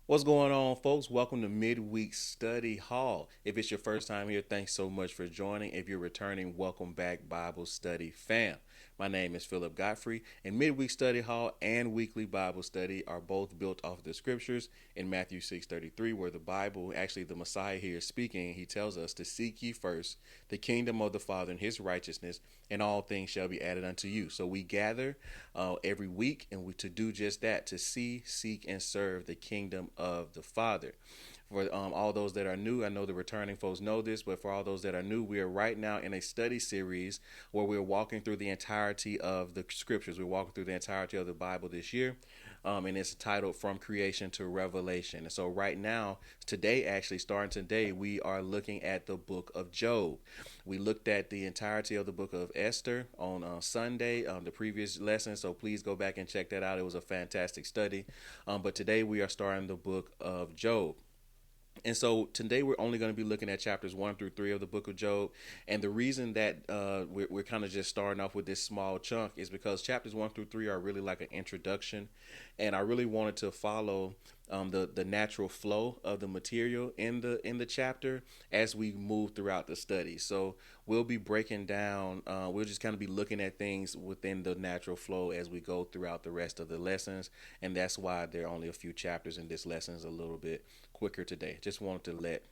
What's going on, folks? Welcome to Midweek Study Hall. If it's your first time here, thanks so much for joining. If you're returning, welcome back, Bible Study fam. My name is Philip Godfrey, and Midweek Study Hall and Weekly Bible Study are both built off the scriptures in Matthew 6:33, where the Bible, actually the Messiah here is speaking. He tells us to seek ye first the kingdom of the Father and his righteousness, and all things shall be added unto you. So we gather every week, and we to do just that, to see, seek, and serve the kingdom of the Father. For all those that are new, I know the returning folks know this, but for all those that are new, we are right now in a study series where we're walking through the entirety of the scriptures. We're walking through the entirety of the Bible this year, and it's titled From Creation to Revelation. And so, right now, today, actually, starting today, we are looking at the book of Job. We looked at the entirety of the book of Esther on Sunday, the previous lesson, so please go back and check that out. It was a fantastic study. But today, we are starting the book of Job. And so today we're only going to be looking at chapters 1 through 3 of the book of Job. And the reason that we're kind of just starting off with this small chunk is because chapters 1 through 3 are really like an introduction. And I really wanted to follow the natural flow of the material in the chapter as we move throughout the study. So we'll be breaking down. We'll just kind of be looking at things within the natural flow as we go throughout the rest of the lessons, and that's why there are only a few chapters in this lesson, is a little bit quicker today. Just wanted to let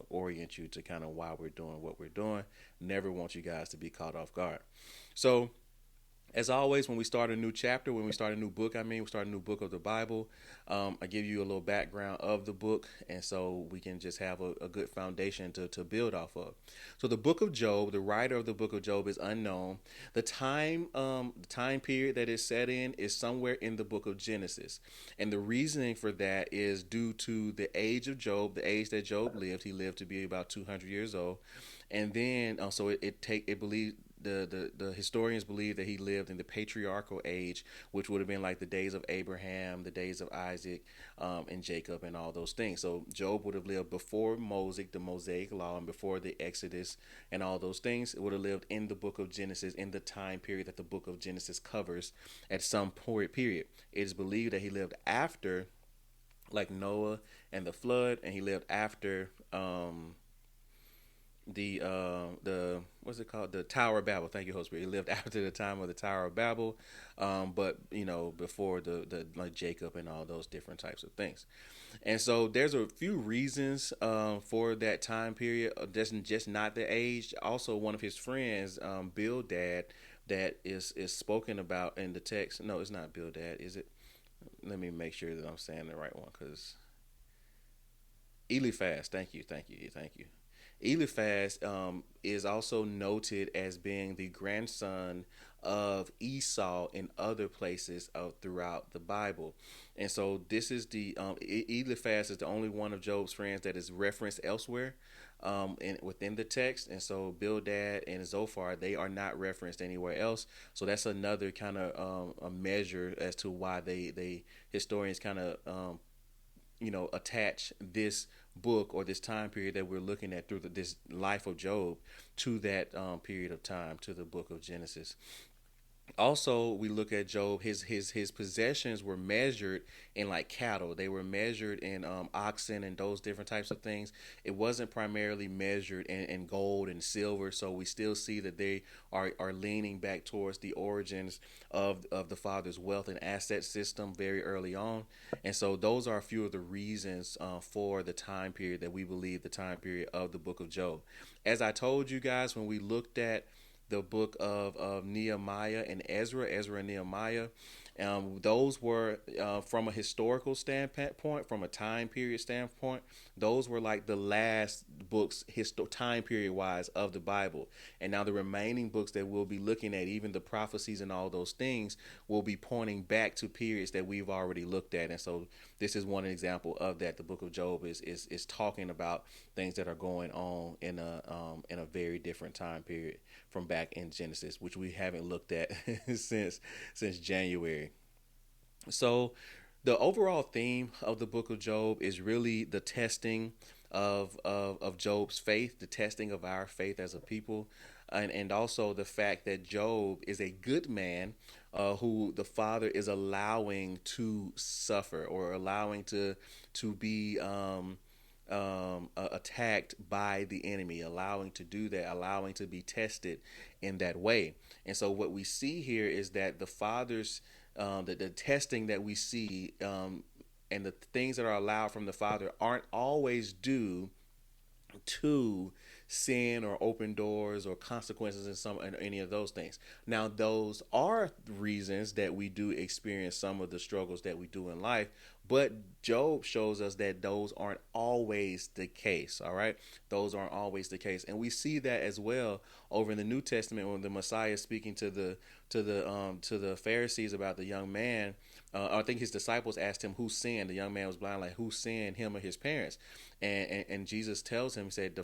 orient you to kind of why we're doing what we're doing. Never want you guys to be caught off guard. So as always, when we start a new chapter, when we start a new book, we start a new book of the Bible. I give you a little background of the book, and so we can just have a good foundation to build off of. So, the book of Job, the writer of the book of Job is unknown. The time period that it's set in is somewhere in the book of Genesis, and the reasoning for that is due to the age of Job, the age that Job lived. He lived to be about 200 years old, and then so it believed the historians believe that he lived in the patriarchal age, which would have been like the days of Abraham, the days of Isaac, and Jacob, and all those things. So Job would have lived before Mosaic, the Mosaic law, and before the Exodus, and all those things. It would have lived in the book of Genesis, in the time period that the book of Genesis covers at some period. It is believed that he lived after, like Noah and the flood, and he lived after the what's it called, the Tower of Babel. Thank you, Holy Spirit. He lived after the time of the Tower of Babel, but before the like Jacob and all those different types of things. And so there's a few reasons for that time period. Just not the age. Also, one of his friends, Bildad, that is spoken about in the text. No, it's not Bildad, is it? Let me make sure that I'm saying the right one, because Eliphaz. Thank you. Eliphaz is also noted as being the grandson of Esau in other places throughout the Bible. And so this is Eliphaz is the only one of Job's friends that is referenced elsewhere within the text. And so Bildad and Zophar, they are not referenced anywhere else. So that's another kind of a measure as to why they historians kind of attach this book or this time period that we're looking at through this life of Job to that period of time, to the book of Genesis. Also, we look at Job. His possessions were measured in like cattle. They were measured in oxen and those different types of things. It wasn't primarily measured in gold and silver. So we still see that they are leaning back towards the origins of the father's wealth and asset system very early on. And so those are a few of the reasons for the time period that we believe the time period of the book of Job. As I told you guys when we looked at the book of Nehemiah and Ezra and Nehemiah. Those were, from a historical standpoint, from a time period standpoint, those were like the last books, time period wise, of the Bible. And now the remaining books that we'll be looking at, even the prophecies and all those things, will be pointing back to periods that we've already looked at. And so this is one example of that. The book of Job is talking about things that are going on in a very different time period from back in Genesis, which we haven't looked at since January. So the overall theme of the book of Job is really the testing of Job's faith, the testing of our faith as a people, and also the fact that Job is a good man who the father is allowing to suffer or allowing to be attacked by the enemy, allowing to do that, allowing to be tested in that way. And so what we see here is that the father's the testing that we see and the things that are allowed from the father aren't always due to sin or open doors or consequences in any of those things. Now, those are reasons that we do experience some of the struggles that we do in life, but Job shows us that those aren't always the case. All right, those aren't always the case, and we see that as well over in the New Testament when the Messiah is speaking to the Pharisees about the young man. I think his disciples asked him who sinned. The young man was blind, like who sinned, him or his parents? And Jesus tells him, he said,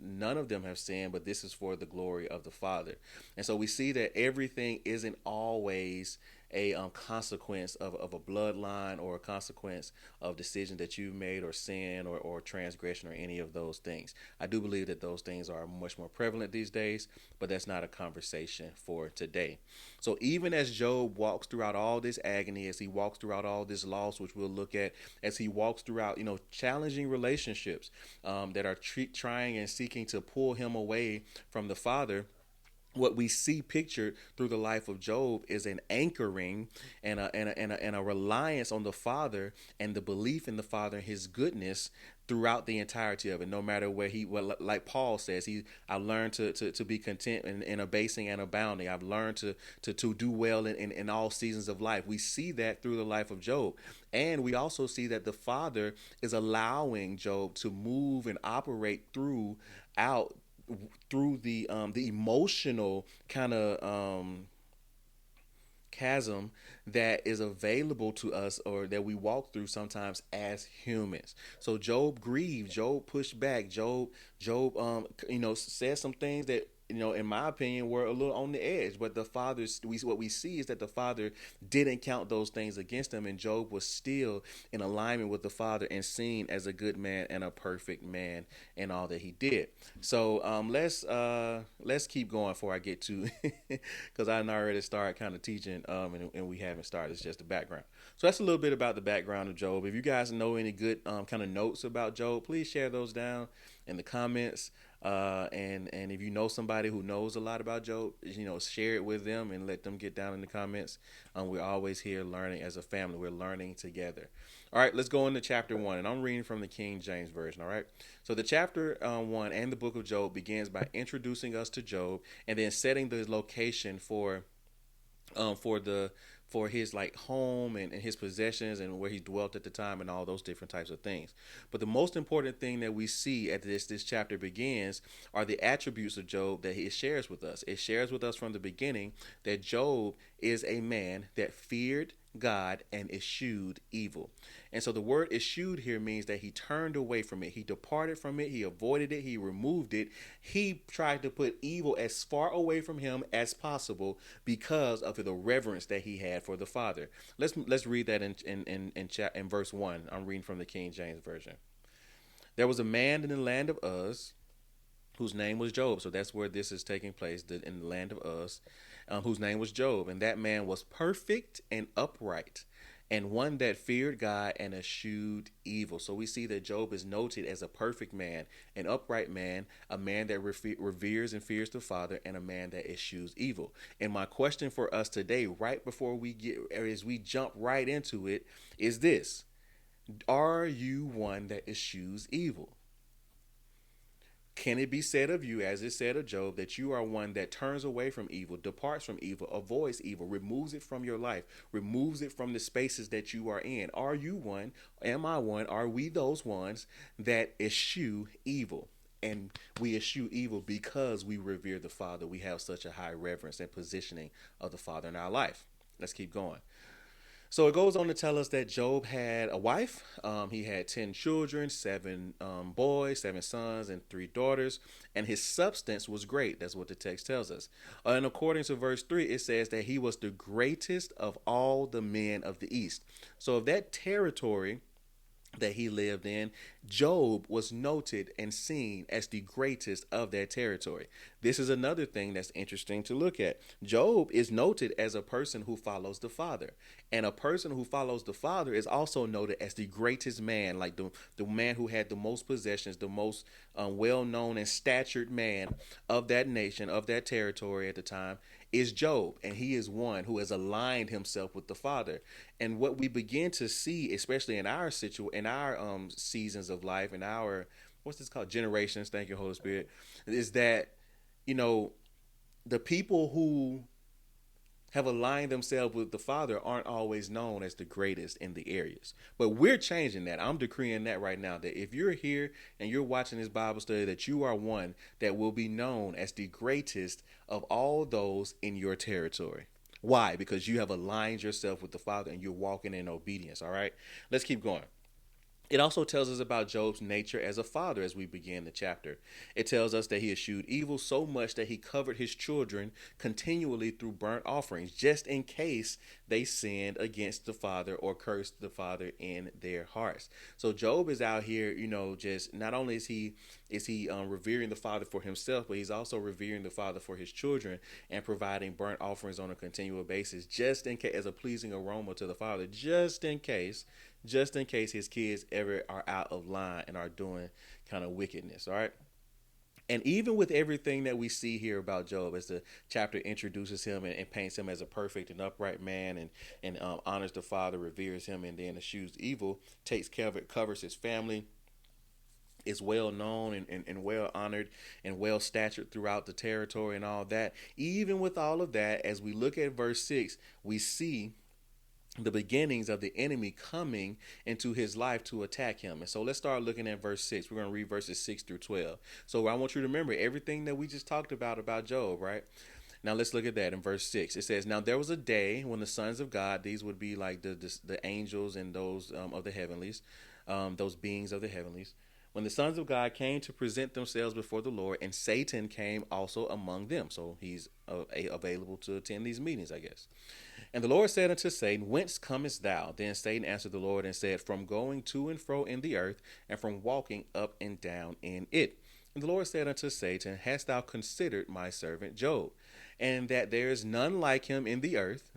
none of them have sinned, but this is for the glory of the Father. And so we see that everything isn't always a consequence of a bloodline or a consequence of decisions that you've made or sin or transgression or any of those things. I do believe that those things are much more prevalent these days, but that's not a conversation for today. So even as Job walks throughout all this agony, as he walks throughout all this loss, which we'll look at, as he walks throughout, challenging relationships that are trying and seeking to pull him away from the Father, what we see pictured through the life of Job is an anchoring and a reliance on the Father and the belief in the Father and his goodness throughout the entirety of it. No matter where like Paul says, I've learned to be content in abasing and abounding. I've learned to do well in all seasons of life. We see that through the life of Job. And we also see that the Father is allowing Job to move and operate through the emotional kind of chasm that is available to us or that we walk through sometimes as humans. So Job grieved, Job pushed back, Job said some things that in my opinion were a little on the edge, but what we see is that the Father didn't count those things against him, and Job was still in alignment with the Father and seen as a good man and a perfect man in all that he did. So let's keep going before I get to because I already started kind of teaching and we haven't started. It's just the background. So that's a little bit about the background of Job. If you guys know any good kind of notes about Job, please share those down in the comments. And if you know somebody who knows a lot about Job, share it with them and let them get down in the comments. We're always here learning as a family. We're learning together. All right, let's go into chapter 1, and I'm reading from the King James Version. All right, so the chapter 1 and the book of Job begins by introducing us to Job and then setting the location for his like home and his possessions and where he dwelt at the time and all those different types of things. But the most important thing that we see at this chapter begins are the attributes of Job that he shares with us. It shares with us from the beginning that Job is a man that feared God and eschewed evil. And so the word eschewed here means that he turned away from it. He departed from it. He avoided it. He removed it. He tried to put evil as far away from him as possible because of the reverence that he had for the Father. Let's read that in verse 1. I'm reading from the King James Version. There was a man in the land of Uz whose name was Job. So that's where this is taking place, in the land of Uz, whose name was Job. And that man was perfect and upright, and one that feared God and eschewed evil. So we see that Job is noted as a perfect man, an upright man, a man that reveres and fears the Father, and a man that eschews evil. And my question for us today, right before as we jump right into it, is this: are you one that eschews evil? Can it be said of you, as it said of Job, that you are one that turns away from evil, departs from evil, avoids evil, removes it from your life, removes it from the spaces that you are in? Are you one? Am I one? Are we those ones that eschew evil? And we eschew evil because we revere the Father. We have such a high reverence and positioning of the Father in our life. Let's keep going. So it goes on to tell us that Job had a wife. He had 10 children, 7 boys, 7 sons, and 3 daughters. And his substance was great. That's what the text tells us. And according to verse 3, it says that he was the greatest of all the men of the East. So if that territory that he lived in, Job was noted and seen as the greatest of that territory. This is another thing that's interesting to look at. Job is noted as a person who follows the Father. And a person who follows the Father is also noted as the greatest man, like the man who had the most possessions, the most well known and statured man of that nation, of that territory at the time, is Job, and he is one who has aligned himself with the Father. And what we begin to see, especially in our in our seasons of life, in our what's this called, generations. Thank you, Holy Spirit. Is that you know the people who have aligned themselves with the Father aren't always known as the greatest in the areas. But we're changing that. I'm decreeing that right now, that if you're here and you're watching this Bible study, that you are one that will be known as the greatest of all those in your territory. Why? Because you have aligned yourself with the Father and you're walking in obedience. All right, let's keep going. It also tells us about Job's nature as a father as we begin the chapter. It tells us that he eschewed evil so much that he covered his children continually through burnt offerings, just in case they sinned against the father or cursed the father in their hearts. So Job is out here, just not only is he revering the father for himself, but he's also revering the father for his children and providing burnt offerings on a continual basis, just in case, as a pleasing aroma to the father, just in case his kids ever are out of line and are doing kind of wickedness. All right. And even with everything that we see here about Job, as the chapter introduces him and paints him as a perfect and upright man, and honors the Father, reveres him, and then eschews evil, takes care of it, covers his family, is well known and well honored and well statured throughout the territory and all that. Even with all of that, as we look at verse 6, we see the beginnings of the enemy coming into his life to attack him. And so let's start looking at verse 6. We're going to read verses 6 through 12. So I want you to remember everything that we just talked about Job, right? Now let's look at that in verse 6. It says, "Now there was a day when the sons of God," these would be like the angels and those of the heavenlies, those beings of the heavenlies, "when the sons of God came to present themselves before the Lord, and Satan came also among them." So he's available to attend these meetings, I guess. "And the Lord said unto Satan, Whence comest thou? Then Satan answered the Lord and said, From going to and fro in the earth, and from walking up and down in it. And the Lord said unto Satan, Hast thou considered my servant Job, and that there is none like him in the earth,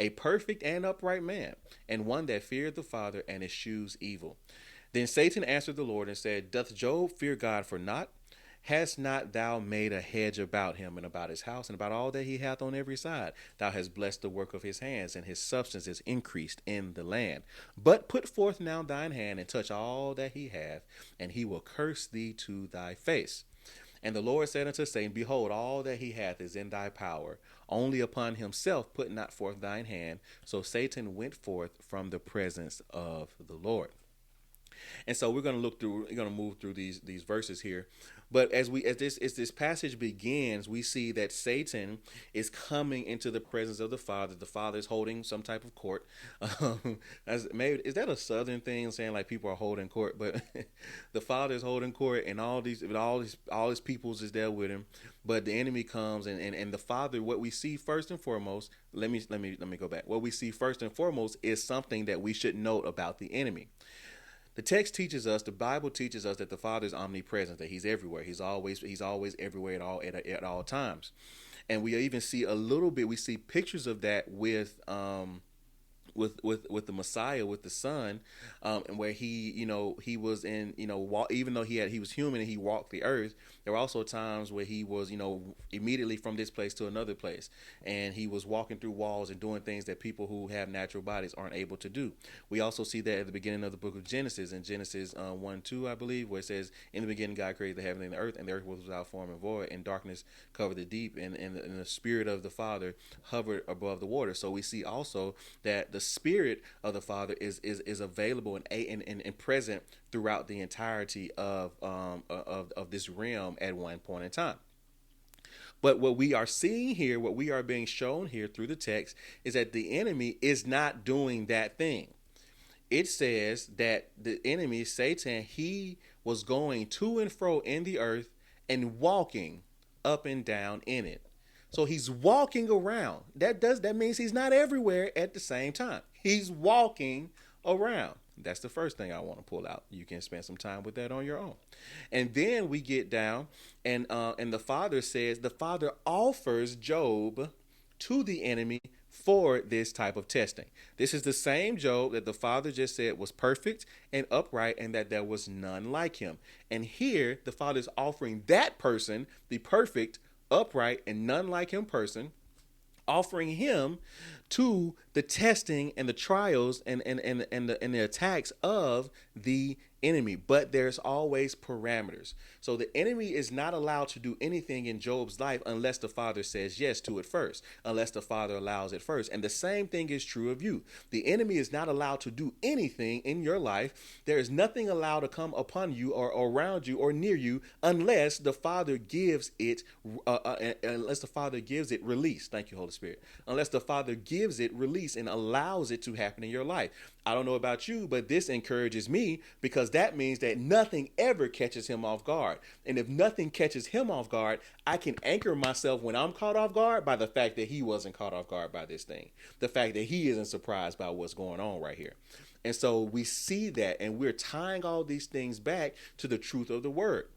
a perfect and upright man, and one that feareth the Father and eschews evil? Then Satan answered the Lord and said, Doth Job fear God for naught? Hast not thou made a hedge about him and about his house and about all that he hath on every side? Thou hast blessed the work of his hands, and his substance is increased in the land. But put forth now thine hand and touch all that he hath, and he will curse thee to thy face. And the Lord said unto Satan, Behold, all that he hath is in thy power. Only upon himself put not forth thine hand. So Satan went forth from the presence of the Lord." And so we're going to move through these verses here. But as this passage begins, we see that Satan is coming into the presence of the Father. The Father is holding some type of court. Is that a Southern thing, saying like people are holding court? But the Father is holding court, and all his peoples is there with him. But the enemy comes, and the Father. What we see first and foremost. Let me go back. What we see first and foremost is something that we should note about the enemy. The Bible teaches us that the Father is omnipresent, that he's everywhere. He's always everywhere at all times. And we even see we see pictures of that with the Messiah, with the Son, and where he was in, even though he was human and he walked the earth, there were also times where he was, immediately from this place to another place, and he was walking through walls and doing things that people who have natural bodies aren't able to do. We also see that at the beginning of the book of Genesis, in Genesis 1:2, I believe, where it says, "In the beginning God created the heaven and the earth the earth was without form and void, and darkness covered the deep, and the Spirit of the Father hovered above the water." So we see also that the Spirit of the Father is available and present throughout the entirety of this realm at one point in time. But what we are seeing here, what we are being shown here through the text, is that the enemy is not doing that thing. It says that the enemy, Satan, he was going to and fro in the earth and walking up and down in it. So he's walking around. That means he's not everywhere at the same time. He's walking around. That's the first thing I want to pull out. You can spend some time with that on your own. And then we get down, and the father offers Job to the enemy for this type of testing. This is the same Job that the father just said was perfect and upright and that there was none like him. And here the father is offering that person, the perfect, upright, and none like him person, offering him to the testing and the trials and the attacks of the enemy. But there's always parameters. So the enemy is not allowed to do anything in Job's life unless the father says yes to it first, unless the father allows it first. And the same thing is true of you. The enemy is not allowed to do anything in your life. There is nothing allowed to come upon you or around you or near you unless the father gives it release. Thank you, Holy Spirit. Unless the father gives it release and allows it to happen in your life. I don't know about you, but this encourages me because that means that nothing ever catches him off guard. And if nothing catches him off guard, I can anchor myself when I'm caught off guard by the fact that he wasn't caught off guard by this thing. The fact that he isn't surprised by what's going on right here. And so we see that, and we're tying all these things back to the truth of the word.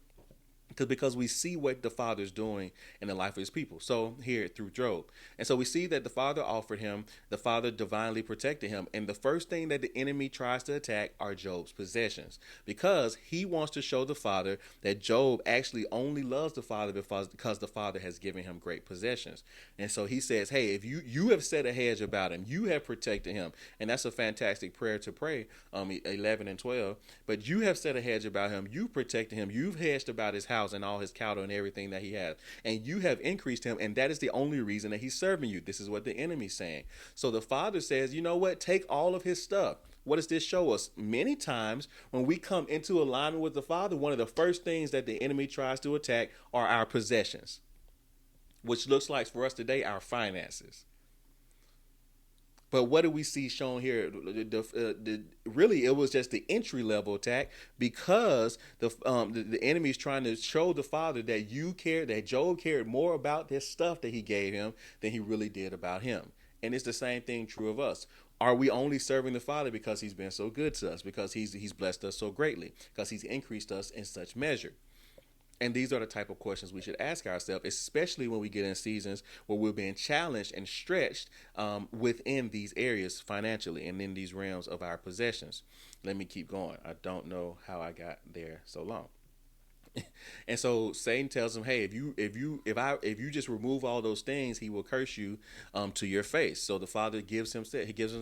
Because we see what the father's doing in the life of his people. So here through Job. And so we see that the father offered him, the father divinely protected him. And the first thing that the enemy tries to attack are Job's possessions, because he wants to show the father that Job actually only loves the father because the father has given him great possessions. And so he says, hey, if you have set a hedge about him, you have protected him. And that's a fantastic prayer to pray, 11 and 12. But you have set a hedge about him. You protected him. You've hedged about his house and all his cattle and everything that he has, and you have increased him, and that is the only reason that he's serving you. This is what the enemy's saying. So the father says, you know what, take all of his stuff. What does this show us? Many times when we come into alignment with the father, one of the first things that the enemy tries to attack are our possessions, which looks like for us today our finances. But what do we see shown here? Really, it was just the entry level attack, because the enemy is trying to show the father that Job cared more about this stuff that he gave him than he really did about him. And it's the same thing true of us. Are we only serving the father because he's been so good to us, because he's blessed us so greatly, because he's increased us in such measure? And these are the type of questions we should ask ourselves, especially when we get in seasons where we're being challenged and stretched within these areas financially and in these realms of our possessions. Let me keep going. I don't know how I got there so long. And so Satan tells him, hey, if you just remove all those things, he will curse you to your face. So the father gives him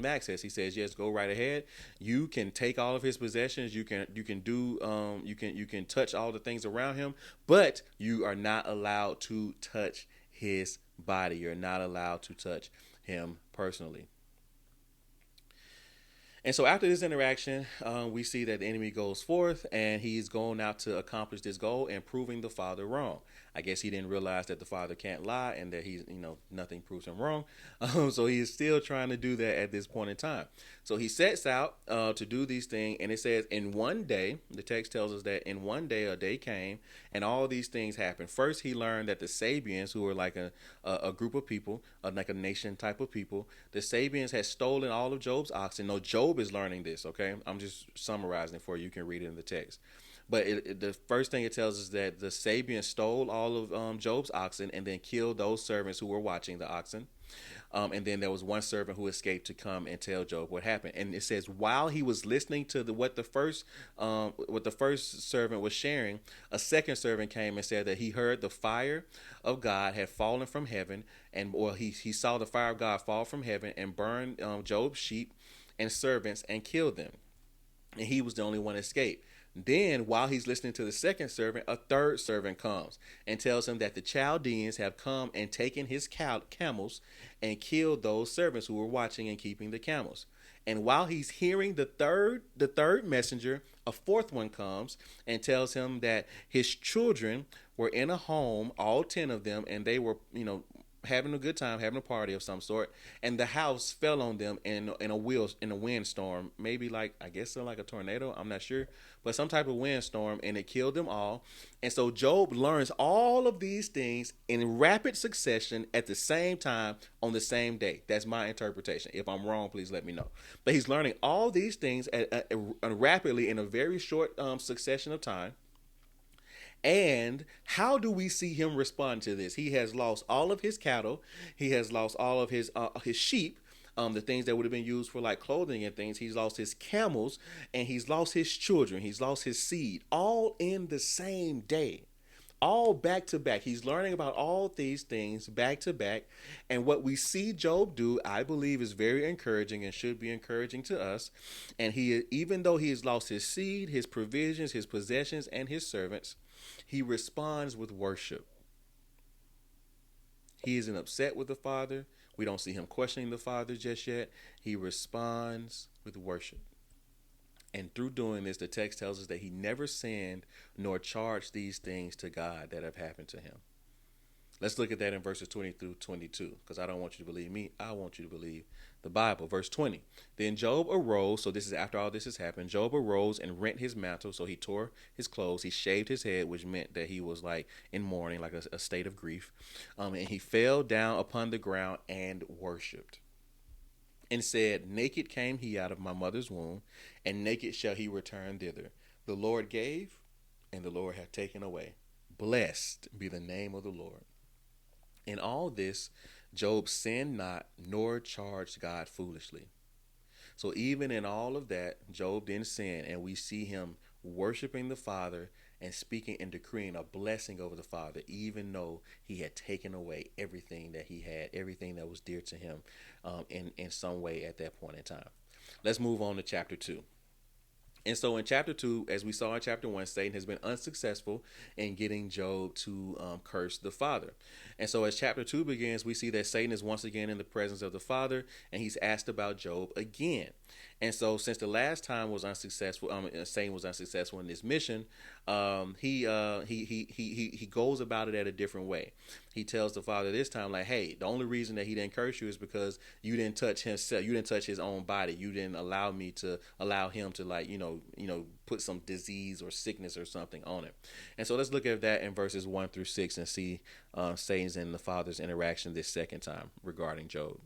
access. He says, yes, go right ahead. You can take all of his possessions. You can touch all the things around him, but you are not allowed to touch his body. You're not allowed to touch him personally. And so after this interaction, we see that the enemy goes forth and he's going out to accomplish this goal and proving the father wrong. I guess he didn't realize that the father can't lie and that nothing proves him wrong. So he is still trying to do that at this point in time. So he sets out to do these things, and it says in one day, the text tells us that in one day a day came and all these things happened. First, he learned that the Sabians, who were like a group of people, like a nation type of people, the Sabians had stolen all of Job's oxen. No, Job is learning this, okay? I'm just summarizing it for you. You can read it in the text. But the first thing it tells us that the Sabians stole all of Job's oxen and then killed those servants who were watching the oxen. And then there was one servant who escaped to come and tell Job what happened. And it says while he was listening to what the first servant was sharing, a second servant came and said that he heard the fire of God had fallen from heaven, he saw the fire of God fall from heaven and burn Job's sheep and servants and killed them. And he was the only one escaped. Then, while he's listening to the second servant, a third servant comes and tells him that the Chaldeans have come and taken his camels and killed those servants who were watching and keeping the camels. And while he's hearing the third messenger, a fourth one comes and tells him that his children were in a home, all 10 of them, and they were, having a good time, having a party of some sort, and the house fell on them in a windstorm, maybe like I guess like a tornado. I'm not sure, but some type of windstorm, and it killed them all. And so Job learns all of these things in rapid succession at the same time on the same day. That's my interpretation. If I'm wrong, please let me know. But he's learning all these things rapidly in a very short succession of time. And how do we see him respond to this? He has lost all of his cattle. He has lost all of his sheep, the things that would have been used for like clothing and things. He's lost his camels, and he's lost his children. He's lost his seed, all in the same day, all back to back. He's learning about all these things back to back. And what we see Job do, I believe, is very encouraging and should be encouraging to us. And he, even though he has lost his seed, his provisions, his possessions, and his servants, he responds with worship. He isn't upset with the Father. We don't see him questioning the Father just yet. He responds with worship. And through doing this, the text tells us that he never sinned nor charged these things to God that have happened to him. Let's look at that in verses 20 through 22, because I don't want you to believe me. I want you to believe the Bible. Verse 20. Then Job arose. So this is after all this has happened. Job arose and rent his mantle. So he tore his clothes. He shaved his head, which meant that he was like in mourning, like a state of grief. And he fell down upon the ground and worshiped, and said, Naked came he out of my mother's womb, and naked shall he return thither. The Lord gave, and the Lord hath taken away. Blessed be the name of the Lord. In all this, Job sinned not, nor charged God foolishly. So even in all of that, Job didn't sin, and we see him worshiping the Father and speaking and decreeing a blessing over the Father, even though he had taken away everything that he had, everything that was dear to him in some way at that point in time. Let's move on to chapter 2. And so in chapter 2, as we saw in chapter 1, Satan has been unsuccessful in getting Job to curse the Father. And so as chapter 2 begins, we see that Satan is once again in the presence of the Father, and he's asked about Job again. And so since the last time was unsuccessful, Satan was unsuccessful in this mission, he goes about it at a different way. He tells the Father this time, like, hey, the only reason that he didn't curse you is because you didn't touch himself. You didn't touch his own body. You didn't allow him to, like, put some disease or sickness or something on it. And so let's look at that in verses 1 through 6 and see Satan's and the Father's interaction this second time regarding Job.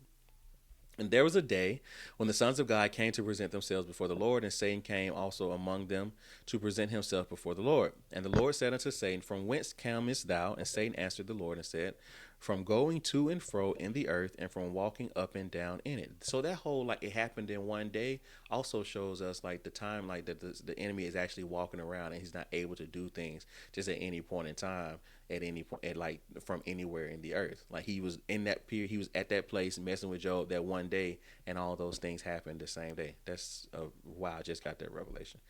And there was a day when the sons of God came to present themselves before the Lord, and Satan came also among them to present himself before the Lord. And the Lord said unto Satan, From whence camest thou? And Satan answered the Lord and said, From going to and fro in the earth, and from walking up and down in it. So that whole, like, it happened in one day also shows us, like, the time, like, that the enemy is actually walking around, and he's not able to do things just at any point in time, at any point, like, from anywhere in the earth. Like, he was in that period, he was at that place messing with Job that one day, and all those things happened the same day. That's wow, I just got that revelation.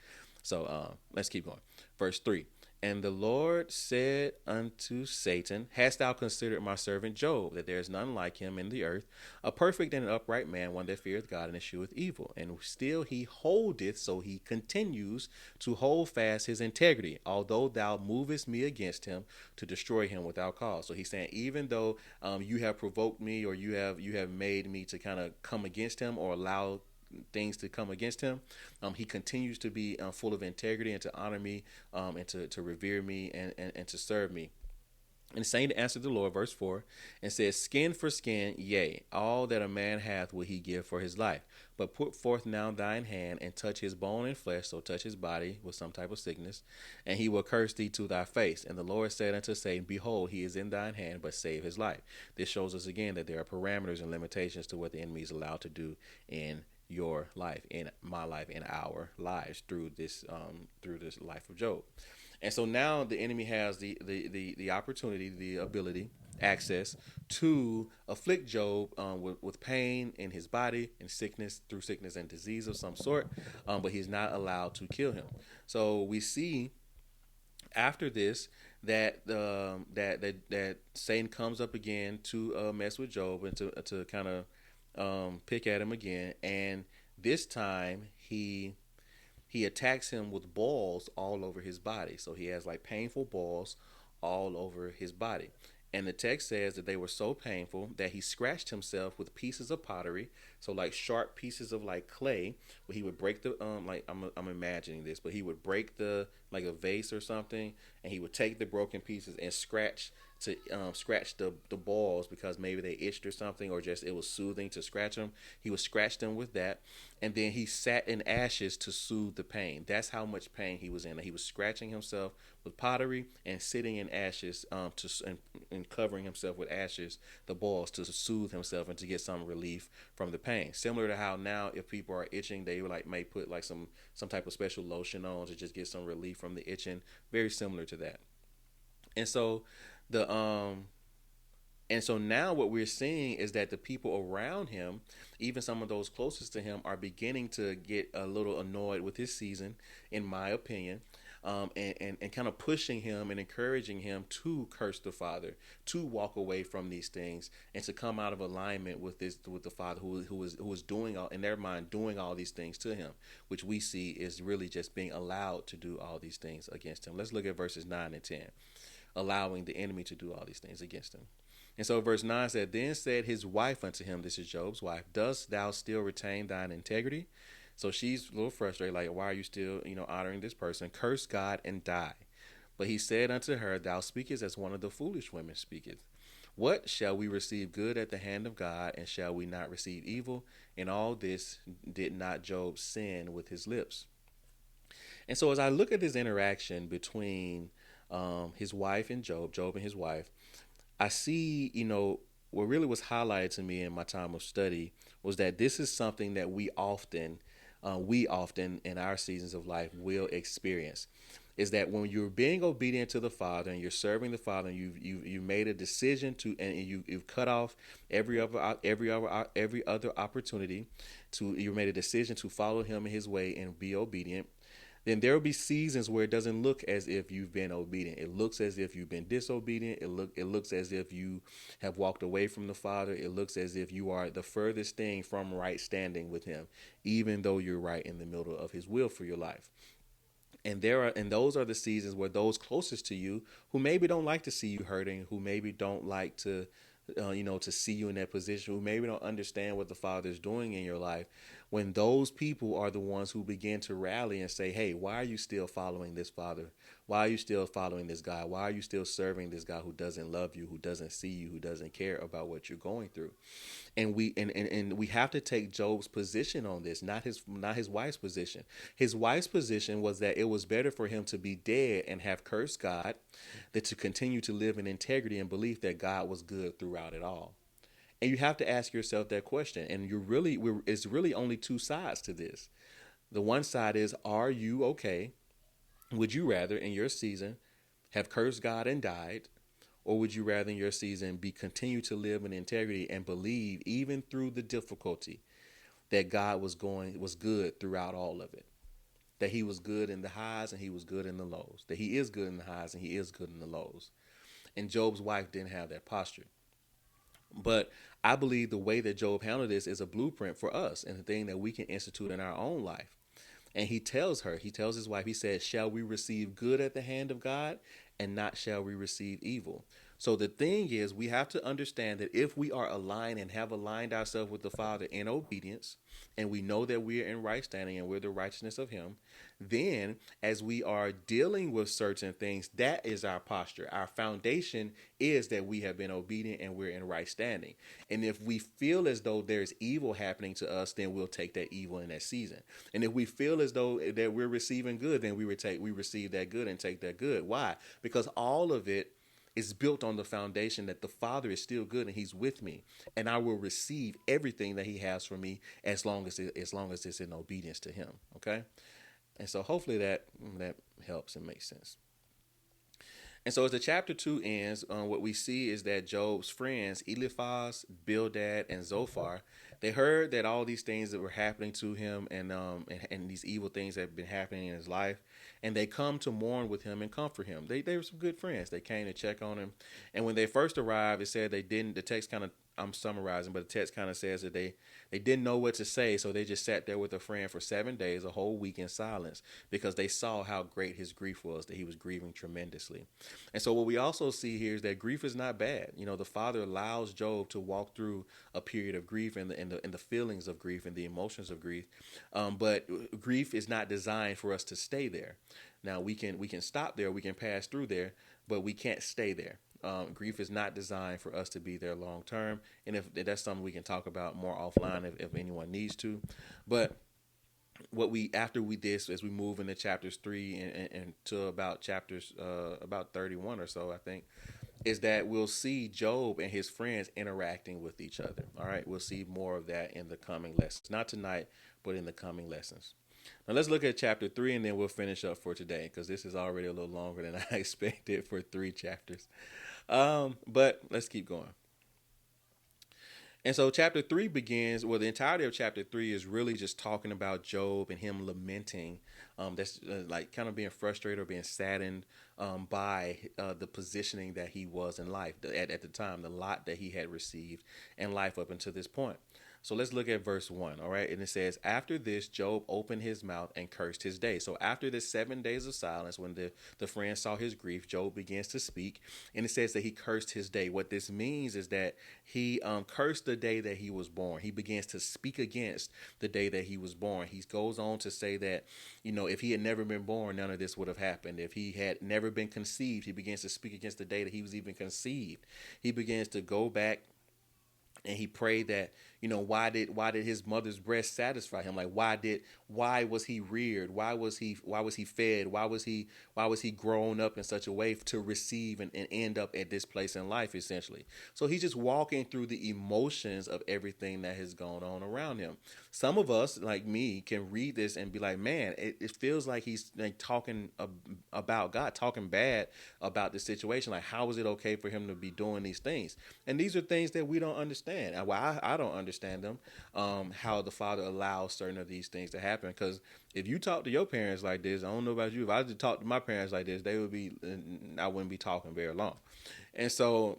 So let's keep going. Verse 3. And the Lord said unto Satan, Hast thou considered my servant Job, that there is none like him in the earth, a perfect and an upright man, one that feareth God and escheweth evil? And still he holdeth, so he continues to hold fast his integrity, although thou movest me against him to destroy him without cause. So he's saying, even though you have provoked me, or you have made me to kind of come against him, or allow things to come against him, he continues to be full of integrity, and to honor me, and to revere me, and to serve me. And Satan answered the Lord, verse 4, and said, Skin for skin, yea, all that a man hath will he give for his life. But put forth now thine hand, and touch his bone and flesh, so touch his body with some type of sickness, and he will curse thee to thy face. And the Lord said unto Satan, Behold, he is in thine hand, but save his life. This shows us again that there are parameters and limitations to what the enemy is allowed to do in your life, in my life, in our lives through this life of Job. And so now the enemy has the opportunity, the ability, access to afflict Job with pain in his body and sickness, through sickness and disease of some sort, but he's not allowed to kill him. So we see after this that that Satan comes up again to mess with Job, and to kind of pick at him again, and this time he attacks him with boils all over his body. So he has like painful boils all over his body. And the text says that they were so painful that he scratched himself with pieces of pottery, so like sharp pieces of like clay, where he would break the like I'm imagining this, but he would break the like a vase or something, and he would take the broken pieces and scratch the balls because maybe they itched or something, or just it was soothing to scratch them. He would scratch them with that, and then he sat in ashes to soothe the pain. That's how much pain he was in. He was scratching himself with pottery and sitting in ashes and covering himself with ashes, the balls, to soothe himself and to get some relief from the pain. Similar to how now if people are itching, they like may put like some type of special lotion on to just get some relief from the itching. Very similar to that. And so the and so now what we're seeing is that the people around him, even some of those closest to him, are beginning to get a little annoyed with his season, in my opinion, and kind of pushing him and encouraging him to curse the Father, to walk away from these things, and to come out of alignment with the Father who was doing all in their mind doing all these things to him, which we see is really just being allowed to do all these things against him. Let's look at verses 9 and 10, allowing the enemy to do all these things against him. And so verse 9 said, Then said his wife unto him, this is Job's wife, Dost thou still retain thine integrity? So she's a little frustrated, like, why are you still, honoring this person? Curse God and die. But he said unto her, Thou speakest as one of the foolish women speaketh. What shall we receive good at the hand of God, and shall we not receive evil? In all this did not Job sin with his lips? And so as I look at this interaction between his wife and Job and his wife, I see, what really was highlighted to me in my time of study was that this is something that we often in our seasons of life will experience. Is that when you're being obedient to the Father and you're serving the Father, and you've made a decision to, and you've cut off every other opportunity you made a decision to follow Him in His way and be obedient, then there will be seasons where it doesn't look as if you've been obedient. It looks as if you've been disobedient. It looks as if you have walked away from the Father. It looks as if you are the furthest thing from right standing with Him, even though you're right in the middle of His will for your life. And those are the seasons where those closest to you, who maybe don't like to see you hurting, who maybe don't like to see you in that position, who maybe don't understand what the Father is doing in your life, when those people are the ones who begin to rally and say, hey, why are you still following this Father? Why are you still following this guy? Why are you still serving this guy who doesn't love you, who doesn't see you, who doesn't care about what you're going through? And we have to take Job's position on this, not his wife's position. His wife's position was that it was better for him to be dead and have cursed God than to continue to live in integrity and belief that God was good throughout it all. And you have to ask yourself that question. And it's really only two sides to this. The one side is, are you okay? Would you rather in your season have cursed God and died? Or would you rather in your season be continue to live in integrity and believe even through the difficulty that God was good throughout all of it? That He was good in the highs and He was good in the lows. That He is good in the highs and He is good in the lows. And Job's wife didn't have that posture. But I believe the way that Job handled this is a blueprint for us and the thing that we can institute in our own life. And he tells his wife, he said, shall we receive good at the hand of God, and not shall we receive evil? So the thing is, we have to understand that if we are aligned and have aligned ourselves with the Father in obedience, and we know that we are in right standing and we're the righteousness of Him, then as we are dealing with certain things, that is our posture. Our foundation is that we have been obedient and we're in right standing. And if we feel as though there's evil happening to us, then we'll take that evil in that season. And if we feel as though that we're receiving good, then we receive that good and take that good. Why? Because all of it is built on the foundation that the Father is still good and He's with me, and I will receive everything that He has for me as long as it's in obedience to Him. Okay, and so hopefully that helps and makes sense. And so as the chapter 2 ends, what we see is that Job's friends, Eliphaz, Bildad, and Zophar, they heard that all these things that were happening to him and these evil things that have been happening in his life, and they come to mourn with him and comfort him. They were some good friends. They came to check on him. And when they first arrived, it said they didn't, the text kind of I'm summarizing, but the text kind of says that they didn't know what to say, so they just sat there with a friend for 7 days, a whole week in silence, because they saw how great his grief was, that he was grieving tremendously. And so what we also see here is that grief is not bad. The Father allows Job to walk through a period of grief and the feelings of grief and the emotions of grief, but grief is not designed for us to stay there. Now we can stop there, we can pass through there, but we can't stay there. Grief is not designed for us to be there long term, and if that's something we can talk about more offline if anyone needs to. But what we after we did as we move into chapters 3 and to about chapters about 31 or so, I think, is that we'll see Job and his friends interacting with each other. All right, we'll see more of that in the coming lessons, not tonight, but in the coming lessons. Now let's look at chapter 3, and then we'll finish up for today, because this is already a little longer than I expected for 3 chapters. But let's keep going. And so chapter 3 begins, well, the entirety of chapter 3 is really just talking about Job and him lamenting. That's like kind of being frustrated or being saddened by the positioning that he was in life at the time, the lot that he had received in life up until this point. So let's look at verse 1, all right? And it says, after this, Job opened his mouth and cursed his day. So after this 7 days of silence, when the friend saw his grief, Job begins to speak. And it says that he cursed his day. What this means is that he cursed the day that he was born. He begins to speak against the day that he was born. He goes on to say that, if he had never been born, none of this would have happened. If he had never been conceived, he begins to speak against the day that he was even conceived. He begins to go back and he prayed that, why did his mother's breast satisfy him? Like, why was he reared? Why was he fed? Why was he grown up in such a way to receive and end up at this place in life, essentially? So he's just walking through the emotions of everything that has gone on around him. Some of us, like me, can read this and be like, man, it feels like he's like talking about God, talking bad about the situation. Like, how is it okay for him to be doing these things? And these are things that we don't understand. Well, I don't understand them, how the Father allows certain of these things to happen. Because if you talk to your parents like this, I don't know about you, if I just talk to my parents like this, I wouldn't be talking very long. And so,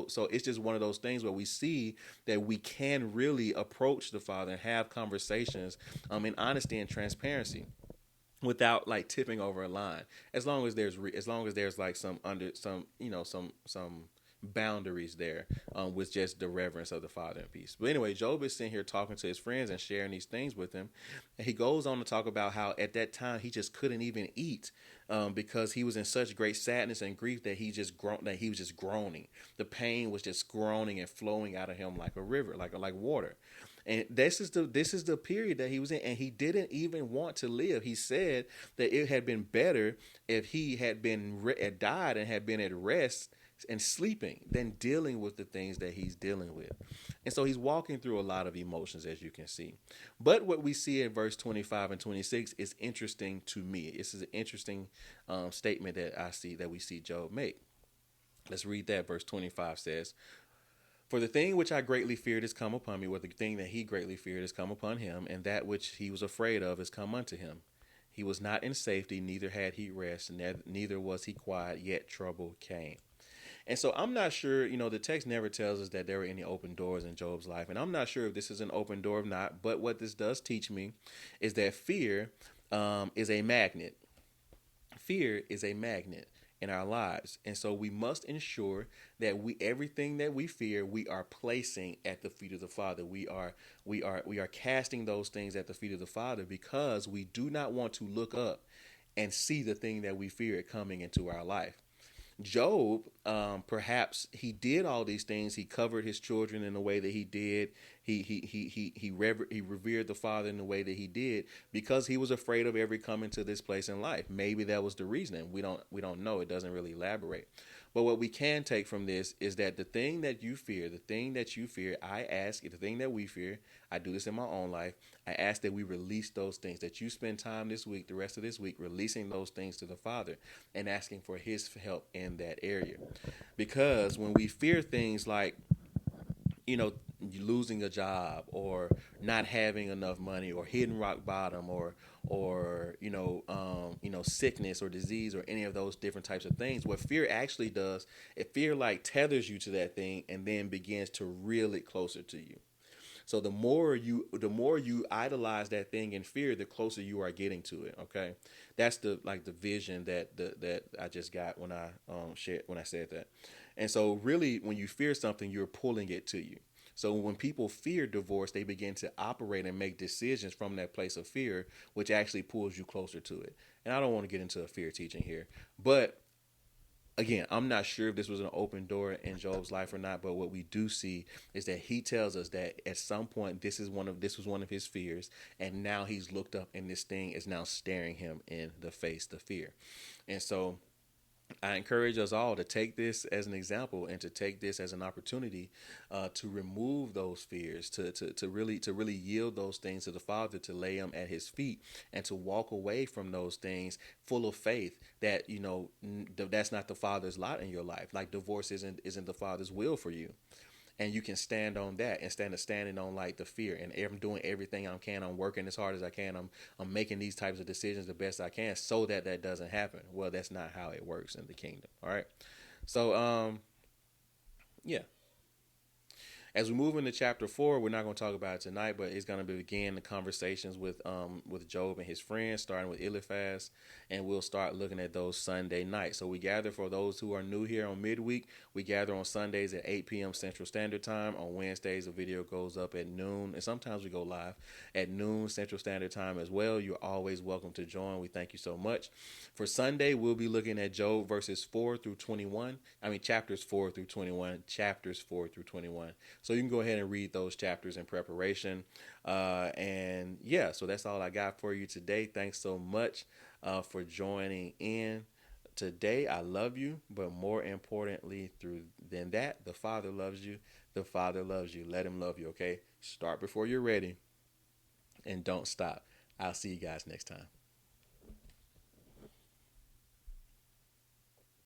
so it's just one of those things where we see that we can really approach the Father and have conversations in honesty and transparency, without like tipping over a line. As long as there's like some boundaries there, with just the reverence of the Father and peace. But anyway, Job is sitting here talking to his friends and sharing these things with them, and he goes on to talk about how at that time he just couldn't even eat, because he was in such great sadness and grief that he was just groaning. The pain was just groaning and flowing out of him like a river, like water. And this is the period that he was in, and he didn't even want to live. He said that it had been better if he had died and had been at rest and sleeping than dealing with the things that he's dealing with. And so he's walking through a lot of emotions, as you can see. But what we see in verse 25 and 26 is interesting to me. This is an interesting statement that we see Job make. Let's read that. Verse 25 says, "For the thing which I greatly feared is come upon me," or the thing that he greatly feared is come upon him, "and that which he was afraid of is come unto him. He was not in safety, neither had he rest, neither was he quiet, yet trouble came." And so I'm not sure, the text never tells us that there were any open doors in Job's life. And I'm not sure if this is an open door or not. But what this does teach me is that fear is a magnet. Fear is a magnet in our lives. And so we must ensure that everything that we fear, we are placing at the feet of the Father. We are casting those things at the feet of the Father, because we do not want to look up and see the thing that we fear coming into our life. Job, perhaps he did all these things. He covered his children in the way that he did. He revered the Father in the way that he did, because he was afraid of ever coming to this place in life. Maybe that was the reason. We don't know. It doesn't really elaborate. But what we can take from this is that the thing that you fear, the thing that we fear, I do this in my own life. I ask that we release those things, that you spend time this week, the rest of this week, releasing those things to the Father and asking for his help in that area. Because when we fear things like you know, losing a job, or not having enough money, or hitting rock bottom, or sickness or disease, or any of those different types of things. What fear actually does, it fear like tethers you to that thing and then begins to reel it closer to you. So the more you idolize that thing in fear, the closer you are getting to it. Okay, that's the vision that I just got when I said that. And so really, when you fear something, you're pulling it to you. So when people fear divorce, they begin to operate and make decisions from that place of fear, which actually pulls you closer to it. And I don't want to get into a fear teaching here, but again, I'm not sure if this was an open door in Job's life or not, but what we do see is that he tells us that at some point this was one of his fears, and now he's looked up and this thing is now staring him in the face, the fear. And so I encourage us all to take this as an example and to take this as an opportunity to remove those fears, to really yield those things to the Father, to lay them at His feet, and to walk away from those things full of faith that that's not the Father's lot in your life. Like divorce isn't the Father's will for you, and you can stand on that instead of standing on like the fear. And I'm doing everything I can. I'm working as hard as I can. I'm making these types of decisions the best I can so that that doesn't happen. Well, that's not how it works in the kingdom. All right. So yeah. As we move into chapter 4, we're not going to talk about it tonight, but it's going to begin the conversations with Job and his friends, starting with Eliphaz, and we'll start looking at those Sunday nights. So we gather, for those who are new here on midweek, we gather on Sundays at 8 p.m. Central Standard Time. On Wednesdays, the video goes up at noon, and sometimes we go live at noon Central Standard Time as well. You're always welcome to join. We thank you so much. For Sunday, we'll be looking at Job verses 4 through 21. Chapters 4 through 21. Chapters 4 through 21. So you can go ahead and read those chapters in preparation. And yeah, so that's all I got for you today. Thanks so much for joining in today. I love you, but more importantly, than that, the Father loves you. The Father loves you. Let Him love you, okay? Start before you're ready and don't stop. I'll see you guys next time.